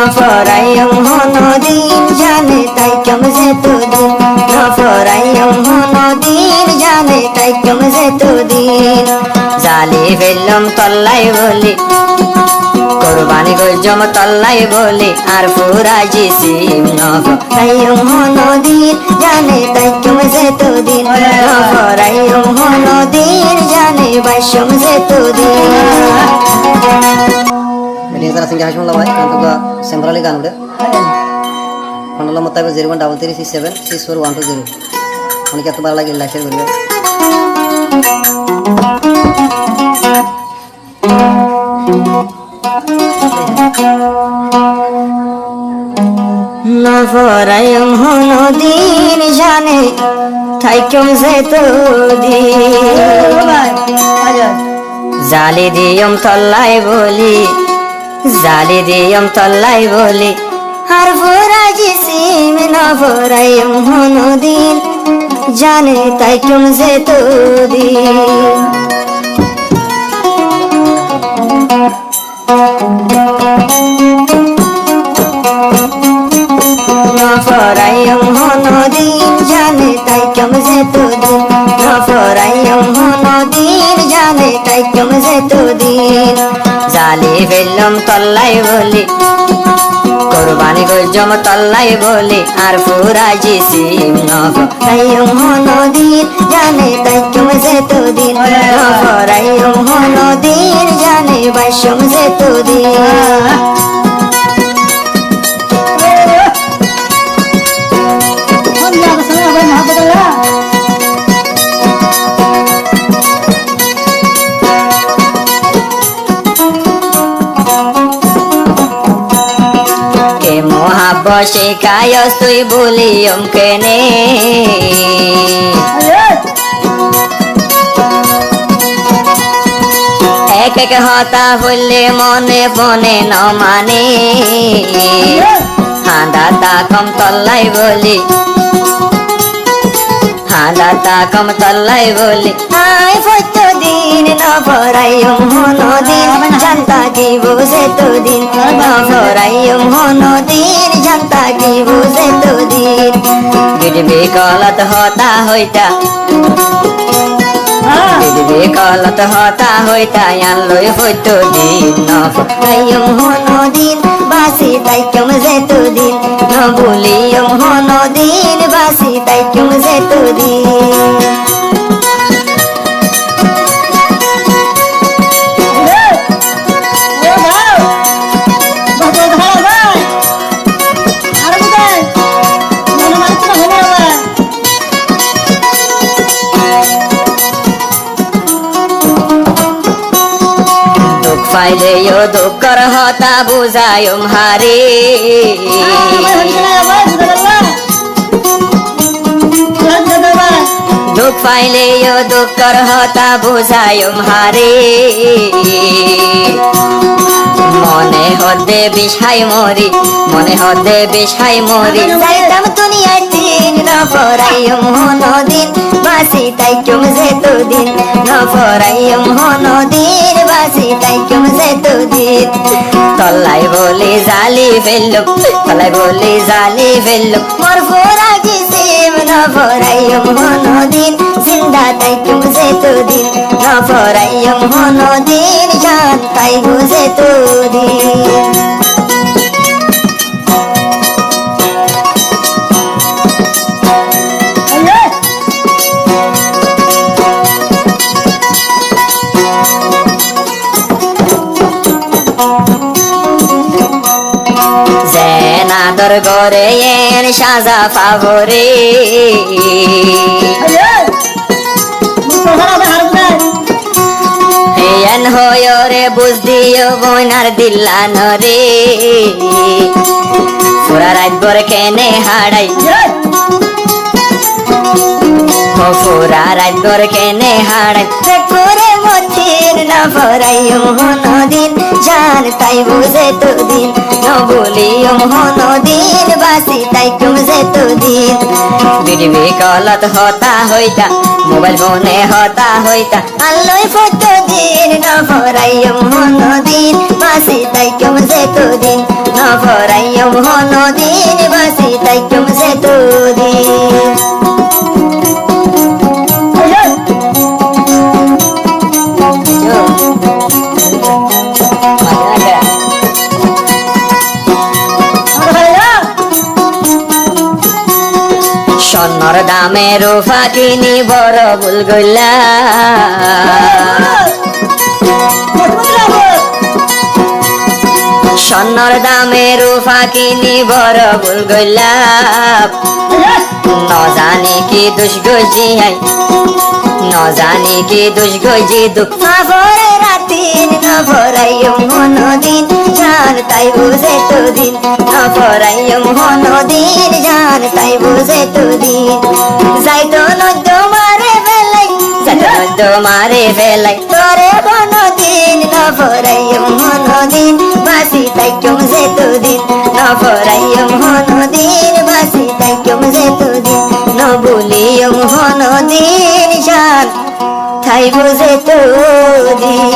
নফরাইম হনদিন জানে তাই কেম যে তুদিন নফরাইম হনদিন জানে তাই কেম যে তুদিন জালি ফেললাম তল্লাই বলি কোরবানি গজম তল্লাই বলি আর ফুরাজি সিম নফরাইম হনদিন জানে তাই কেম যে তুদিন নফরাইম হনদিন জানে বাইশম যে তুদিন Beliau sing jahas mulai untuk gua sembrali kan udah. Kalau mau tahu 013376412 ini kita baru lagi like share video. নফরাইম হনদিন জানে তাই কেম যে তুদিন জালি দিয়ম তল্লাই বলি জালি দিয়ম তল্লাই বলি আর ফুরাজি সিম নফরাইম হনদিন জানে তাই কেম যে তুদিন নফরাইম হনদিন জানে তাই কেম যে তুদিন নফরাইম হনদিন জানে তাই কেম যে তুদিন জালি ফেললাম তল্লাই বলি কোরবানি গজম তল্লাই বলি আর ফুরাজি সিম নফরাইম হনদিন জানে তাই কেম যে তুদিন নফরাইম হনদিন জানে বাইশম যে তুদিন বসে কায় তুই বলিয়ম কেনে এক এক হতা হইলে মনে বনে ন মানে হাঁদা তা কম তল্লাই বলি হাঁদা তা কম তল্লাই বলি আই ফত দিন নফরাইম হনদিন জানতা কি বুঝে তুদিন নফরাইম হনদিন জানতা কি বুঝে তুদিন গিডবি কলত হতা হইতা গিডবি কলত হতা হইতা আনলই ফত দিন নফরাইম হনদিন বাসি তাই কেম যে তুদিন নবুলিয়ম হনদিন বাসি তাই কেম যে তুদিন পাইলে দুঃখর হতা বুঝায়ম হারে দুঃখ পাইলে দুঃখর হতা বুঝায়ম হারে মনে হদে বিষাই মরি মনে হদে বিষাই মরি যাইতাম দুনিয়ায় দিন নফরাইম হনদিন বাসি তাই কেম যে তুদিন নফরাইম হনদিন বাসি তাই কেম যে তুদিন তল্লাই বলি জালি ফেললুম তল্লাই বলি জালি ফেললুম মোর ফুরাজি সিম নফরাইম হনদিন জিন্দা তাই কেম যে তুদিন নফরাইম হনদিন জান তাই বুঝে তুদিন আদর গরে এন সাজা পাবরে এন হয়রে বুঝ দিও বইনার দিল্লান রে পুরা রাত বর কেনে হাড়াই পুরা রাত বর কেনে হাড়াই করে মতির নফরাইম হনদিন জান তাই বুঝে তুদিন নবুলিয়ম হনদিন বাসি তাই কেম যে তুদিন বিডবি কলত হতা হইতা মোবাইল ফোনে হতা হইতা আল্লই ফত দিন নফরাইম হনদিন বাসি তাই কেম যে তুদিন নফরাইয়ম হনদিন বাসি তাইকুম যেতদিন স্বর্ণর দামে রূপা কিনি বড় ভুল গইলা স্বর্ণর দামে রূপা কিনি বড় ভুল গইলা ন জানি কি দুষ গজি হাই ন জানি কি দুষ গজি দুঃখ ভরে রাতিন নফরাইয়ম হনদিন জান তাই বুঝে তোদিন নফরাইয়ম হনদিন জান তাই বুঝে তোদিন যাইতো নদ্য মারে বেলাই যাইতো নদ্য মারে বেলাই তোরে বনদিন নফরাইয়ম হনদিন বাসি তাইকুম যেতদিন নফরাইয়ম হনদিন বাসি তাইকুম যেতদিন নবুলিয়ম হনদিন জান তাই বুঝে তোদিন